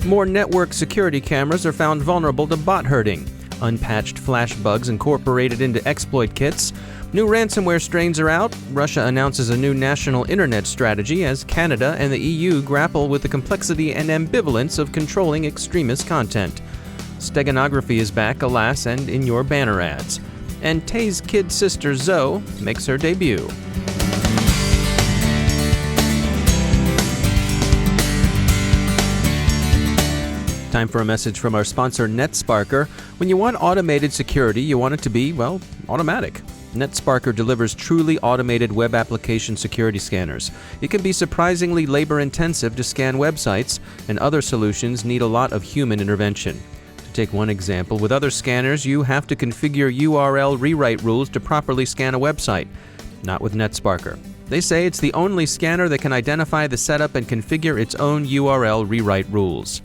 More network security cameras are found vulnerable to bot herding. Unpatched Flash bugs incorporated into exploit kits. New ransomware strains are out. Russia announces a new national internet strategy as Canada and the EU grapple with the complexity and ambivalence of controlling extremist content. Steganography is back, alas, and in your banner ads. And Tay's kid sister Zoe makes her debut. Time for a message from our sponsor, NetSparker. When you want automated security, you want it to be, well, automatic. NetSparker delivers truly automated web application security scanners. It can be surprisingly labor-intensive to scan websites, and other solutions need a lot of human intervention. To take one example, with other scanners, you have to configure URL rewrite rules to properly scan a website. Not with NetSparker. They say it's the only scanner that can identify the setup and configure its own URL rewrite rules.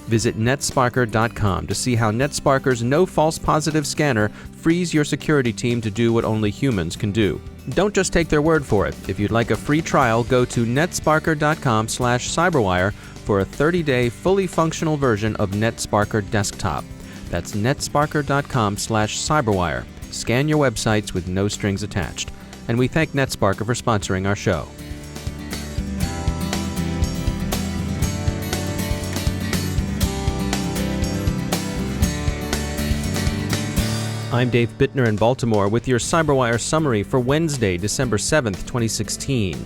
Visit netsparker.com to see how NetSparker's no false positive scanner frees your security team to do what only humans can do. Don't just take their word for it. If you'd like a free trial, go to netsparker.com/cyberwire for a 30-day fully functional version of NetSparker Desktop. That's netsparker.com/cyberwire. Scan your websites with no strings attached. And we thank NetSparker for sponsoring our show. I'm Dave Bittner in Baltimore with your CyberWire summary for Wednesday, December 7th, 2016.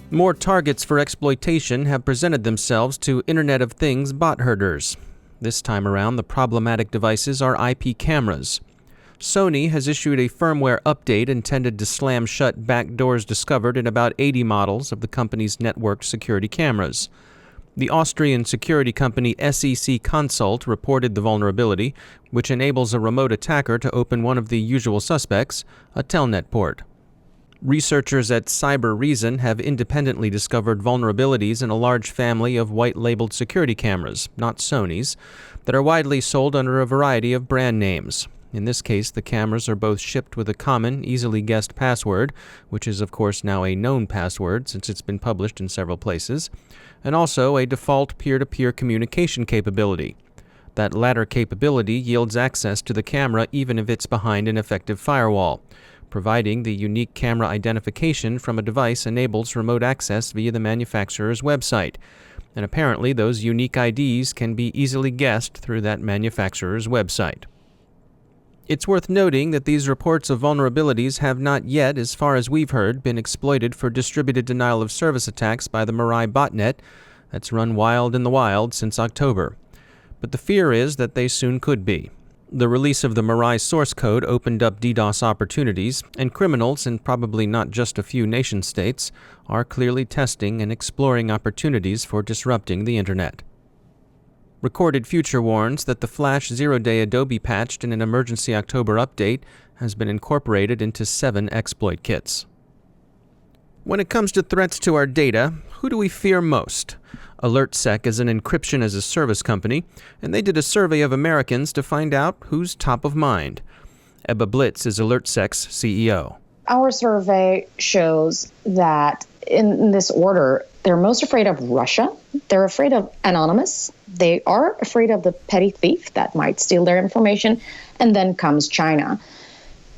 More targets for exploitation have presented themselves to Internet of Things bot herders. This time around, the problematic devices are IP cameras. Sony has issued a firmware update intended to slam shut backdoors discovered in about 80 models of the company's networked security cameras. The Austrian security company SEC Consult reported the vulnerability, which enables a remote attacker to open one of the usual suspects, a telnet port. Researchers at CyberReason have independently discovered vulnerabilities in a large family of white-labeled security cameras, not Sony's, that are widely sold under a variety of brand names. In this case, the cameras are both shipped with a common, easily guessed password, which is of course now a known password since it's been published in several places, and also a default peer-to-peer communication capability. That latter capability yields access to the camera even if it's behind an effective firewall. Providing the unique camera identification from a device enables remote access via the manufacturer's website. And apparently those unique IDs can be easily guessed through that manufacturer's website. It's worth noting that these reports of vulnerabilities have not yet, as far as we've heard, been exploited for distributed denial-of-service attacks by the Mirai botnet that's run wild in the wild since October. But the fear is that they soon could be. The release of the Mirai source code opened up DDoS opportunities, and criminals, and probably not just a few nation-states, are clearly testing and exploring opportunities for disrupting the Internet. Recorded Future warns that the Flash zero-day Adobe patch in an emergency October update has been incorporated into 7 exploit kits. When it comes to threats to our data, who do we fear most? Alertsec is an encryption-as-a-service company, and they did a survey of Americans to find out who's top of mind. Ebba Blitz is Alertsec's CEO. Our survey shows that in this order, they're most afraid of Russia. They're afraid of Anonymous. They are afraid of the petty thief that might steal their information. And then comes China.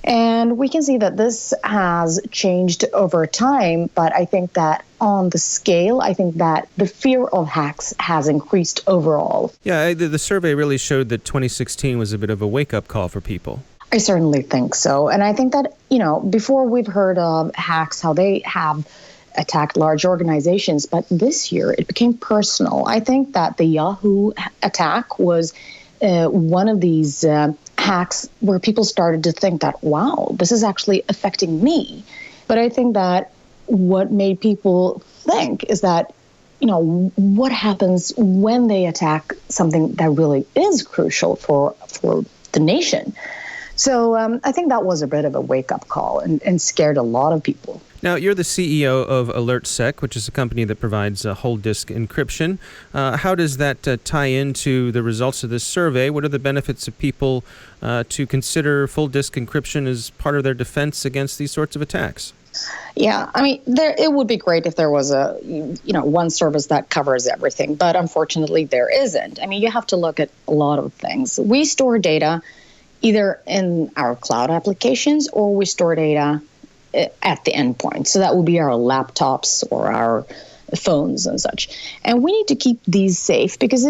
And we can see that this has changed over time. But I think that on the scale, I think that the fear of hacks has increased overall. Yeah, the survey really showed that 2016 was a bit of a wake-up call for people. I certainly think so. And I think that, before we've heard of hacks, how they have attacked large organizations, but this year it became personal. I think that the Yahoo attack was one of these hacks where people started to think that, wow, this is actually affecting me. But I think that what made people think is that, what happens when they attack something that really is crucial for the nation. So I think that was a bit of a wake-up call and scared a lot of people. Now, you're the CEO of Alertsec, which is a company that provides whole disk encryption. How does that tie into the results of this survey? What are the benefits of people to consider full disk encryption as part of their defense against these sorts of attacks? Yeah, I mean, it would be great if there was one service that covers everything, but unfortunately there isn't. I mean, you have to look at a lot of things. We store data either in our cloud applications or we store data at the endpoint. So that would be our laptops or our phones and such. And we need to keep these safe because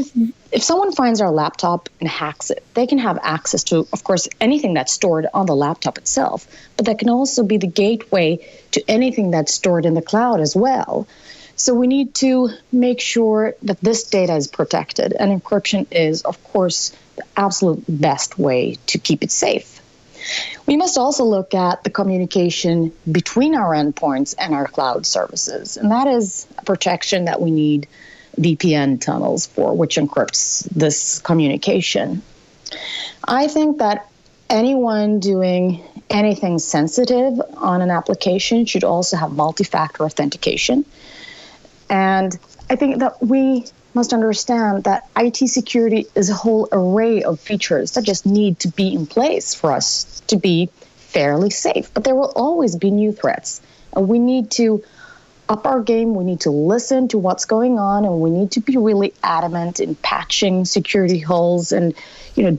if someone finds our laptop and hacks it, they can have access to, of course, anything that's stored on the laptop itself, but that can also be the gateway to anything that's stored in the cloud as well. So we need to make sure that this data is protected, and encryption is, of course, the absolute best way to keep it safe. We must also look at the communication between our endpoints and our cloud services, and that is a protection that we need VPN tunnels for, which encrypts this communication. I think that anyone doing anything sensitive on an application should also have multi-factor authentication. And I think that we must understand that IT security is a whole array of features that just need to be in place for us to be fairly safe. But there will always be new threats. And we need to up our game. We need to listen to what's going on, and we need to be really adamant in patching security holes and,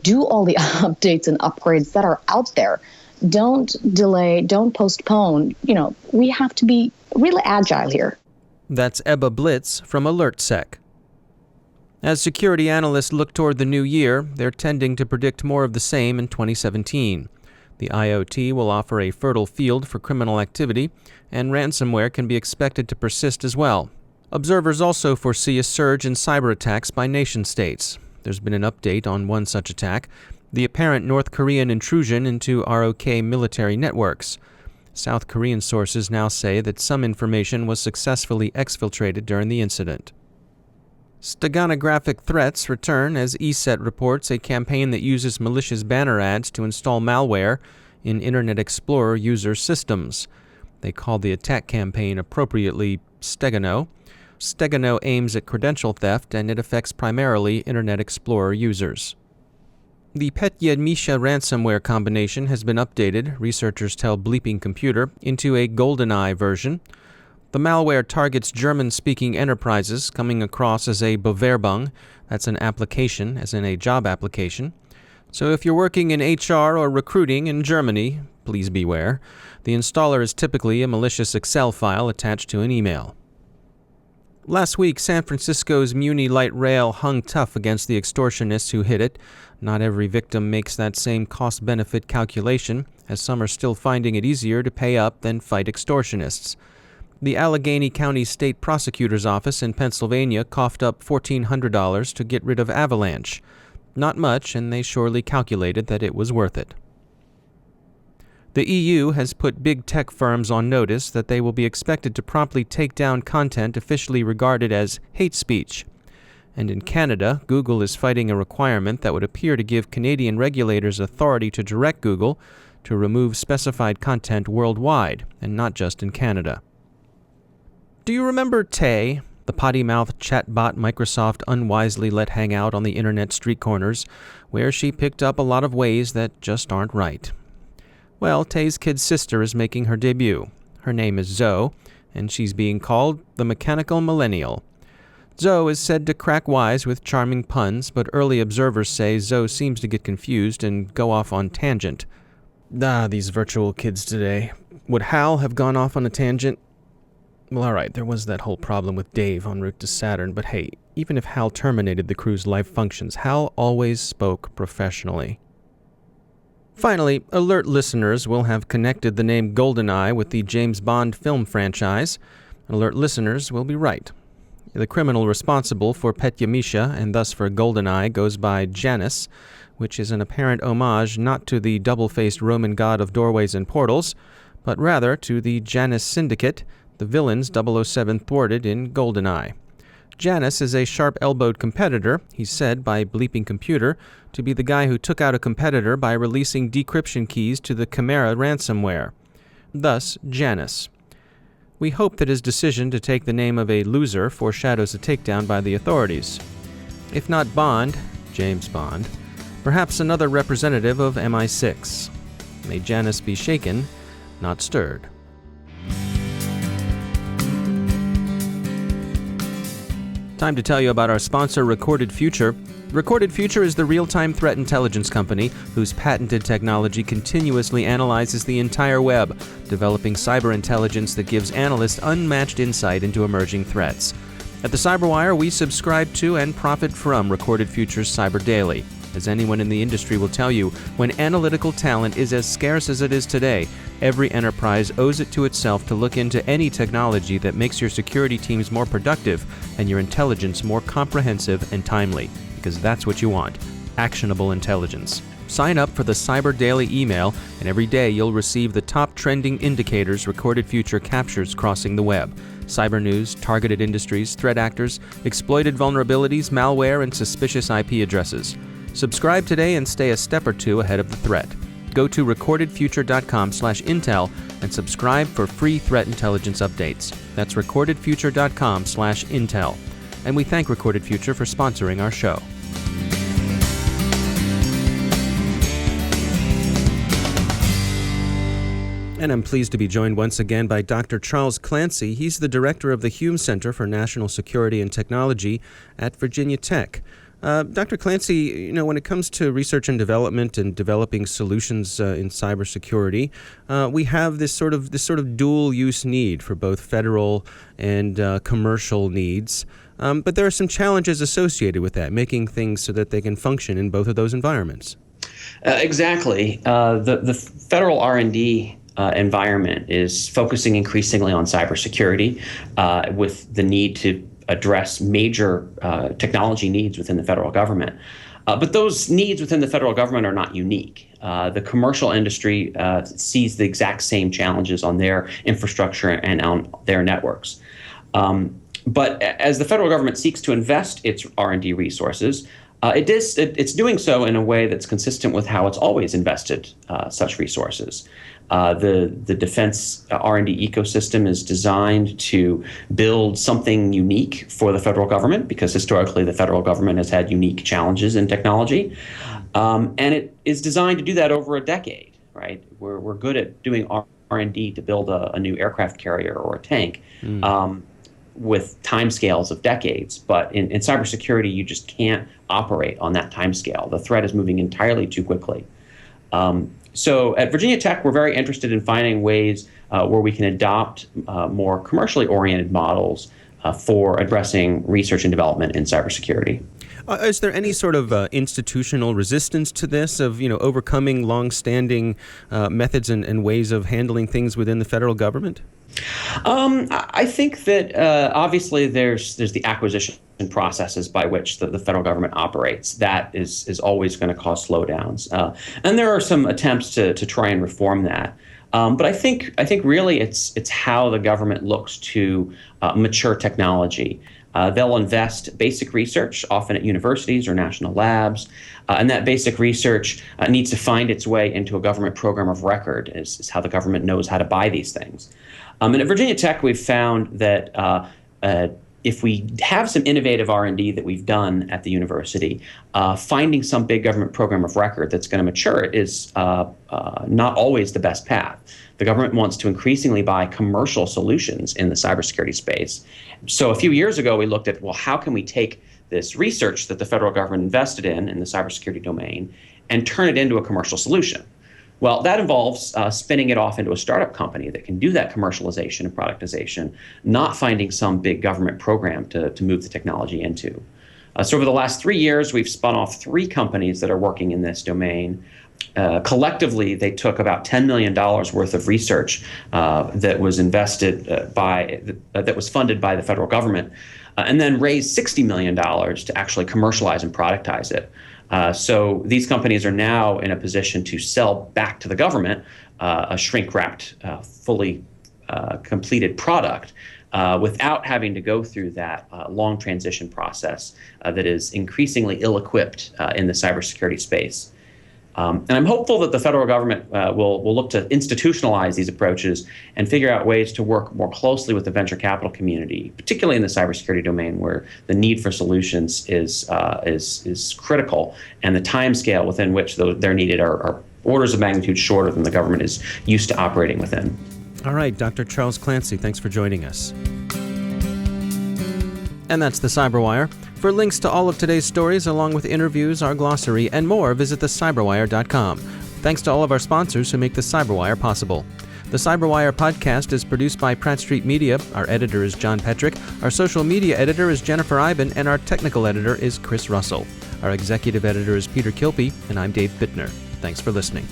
do all the updates and upgrades that are out there. Don't delay, don't postpone. We have to be really agile here. That's Ebba Blitz from Alertsec. As security analysts look toward the new year, they're tending to predict more of the same in 2017. The IoT will offer a fertile field for criminal activity, and ransomware can be expected to persist as well. Observers also foresee a surge in cyber attacks by nation-states. There's been an update on one such attack, the apparent North Korean intrusion into ROK military networks. South Korean sources now say that some information was successfully exfiltrated during the incident. Steganographic threats return as ESET reports a campaign that uses malicious banner ads to install malware in Internet Explorer user systems. They call the attack campaign appropriately Stegano. Stegano aims at credential theft, and it affects primarily Internet Explorer users. The Petya Misha ransomware combination has been updated, researchers tell Bleeping Computer, into a GoldenEye version. The malware targets German-speaking enterprises, coming across as a Bewerbung, that's an application, as in a job application. So if you're working in HR or recruiting in Germany, please beware. The installer is typically a malicious Excel file attached to an email. Last week, San Francisco's Muni Light Rail hung tough against the extortionists who hit it. Not every victim makes that same cost-benefit calculation, as some are still finding it easier to pay up than fight extortionists. The Allegheny County State Prosecutor's Office in Pennsylvania coughed up $1,400 to get rid of Avalanche. Not much, and they surely calculated that it was worth it. The EU has put big tech firms on notice that they will be expected to promptly take down content officially regarded as hate speech. And in Canada, Google is fighting a requirement that would appear to give Canadian regulators authority to direct Google to remove specified content worldwide, and not just in Canada. Do you remember Tay, the potty-mouthed chatbot Microsoft unwisely let hang out on the internet street corners, where she picked up a lot of ways that just aren't right? Well, Tay's kid sister is making her debut. Her name is Zoe, and she's being called the Mechanical Millennial. Zoe is said to crack wise with charming puns, but early observers say Zoe seems to get confused and go off on tangent. These virtual kids today. Would Hal have gone off on a tangent? Well, alright, there was that whole problem with Dave en route to Saturn, but hey, even if Hal terminated the crew's life functions, Hal always spoke professionally. Finally, alert listeners will have connected the name GoldenEye with the James Bond film franchise. Alert listeners will be right. The criminal responsible for Petya Misha, and thus for GoldenEye, goes by Janus, which is an apparent homage not to the double-faced Roman god of doorways and portals, but rather to the Janus Syndicate, the villains 007 thwarted in GoldenEye. Janus is a sharp-elbowed competitor, he's said by Bleeping Computer to be the guy who took out a competitor by releasing decryption keys to the Chimera ransomware. Thus, Janus. We hope that his decision to take the name of a loser foreshadows a takedown by the authorities. If not Bond, James Bond, perhaps another representative of MI6. May Janus be shaken, not stirred. Time to tell you about our sponsor, Recorded Future. Recorded Future is the real-time threat intelligence company whose patented technology continuously analyzes the entire web, developing cyber intelligence that gives analysts unmatched insight into emerging threats. At the CyberWire, we subscribe to and profit from Recorded Future's Cyber Daily. As anyone in the industry will tell you, when analytical talent is as scarce as it is today, every enterprise owes it to itself to look into any technology that makes your security teams more productive and your intelligence more comprehensive and timely, because that's what you want, actionable intelligence. Sign up for the Cyber Daily email, and every day you'll receive the top trending indicators Recorded Future captures crossing the web. Cyber news, targeted industries, threat actors, exploited vulnerabilities, malware, and suspicious IP addresses. Subscribe today and stay a step or two ahead of the threat. Go to recordedfuture.com/intel and subscribe for free threat intelligence updates. That's recordedfuture.com/intel. And we thank Recorded Future for sponsoring our show. And I'm pleased to be joined once again by Dr. Charles Clancy. He's the director of the Hume Center for National Security and Technology at Virginia Tech. Dr. Clancy, when it comes to research and development and developing solutions in cybersecurity, we have this sort of dual-use need for both federal and commercial needs. But there are some challenges associated with that, making things so that they can function in both of those environments. Exactly. The federal R&D environment is focusing increasingly on cybersecurity with the need to address major technology needs within the federal government. But those needs within the federal government are not unique. The commercial industry sees the exact same challenges on their infrastructure and on their networks. But as the federal government seeks to invest its R&D resources, it's doing so in a way that's consistent with how it's always invested such resources. The defense R&D ecosystem is designed to build something unique for the federal government, because historically the federal government has had unique challenges in technology. And it is designed to do that over a decade, right? We're good at doing R&D to build a new aircraft carrier or a tank with timescales of decades. But in cybersecurity, you just can't operate on that timescale. The threat is moving entirely too quickly. So at Virginia Tech, we're very interested in finding ways where we can adopt more commercially oriented models for addressing research and development in cybersecurity. Is there any sort of institutional resistance to this, of overcoming long-standing methods and ways of handling things within the federal government? I think that obviously there's the acquisition processes by which the federal government operates. That is always going to cause slowdowns, and there are some attempts to try and reform that. But I think really it's how the government looks to mature technology. They'll invest basic research, often at universities or national labs, and that basic research needs to find its way into a government program of record, is how the government knows how to buy these things. And at Virginia Tech, we've found that if we have some innovative R&D that we've done at the university, finding some big government program of record that's going to mature it is not always the best path. The government wants to increasingly buy commercial solutions in the cybersecurity space. So a few years ago, we looked at, well, how can we take this research that the federal government invested in the cybersecurity domain and turn it into a commercial solution? Well, that involves spinning it off into a startup company that can do that commercialization and productization, not finding some big government program to move the technology into. So over the last 3 years, we've spun off 3 companies that are working in this domain. Collectively, they took about $10 million worth of research that was invested that was funded by the federal government, and then raised $60 million to actually commercialize and productize it. So these companies are now in a position to sell back to the government a shrink-wrapped, fully completed product without having to go through that long transition process that is increasingly ill-equipped in the cybersecurity space. And I'm hopeful that the federal government will look to institutionalize these approaches and figure out ways to work more closely with the venture capital community, particularly in the cybersecurity domain, where the need for solutions is critical, and the timescale within which they're needed are orders of magnitude shorter than the government is used to operating within. All right, Dr. Charles Clancy, thanks for joining us. And that's the CyberWire. For links to all of today's stories, along with interviews, our glossary, and more, visit thecyberwire.com. Thanks to all of our sponsors who make the CyberWire possible. The CyberWire podcast is produced by Pratt Street Media. Our editor is John Petrick. Our social media editor is Jennifer Iben, and our technical editor is Chris Russell. Our executive editor is Peter Kilpie, and I'm Dave Bittner. Thanks for listening.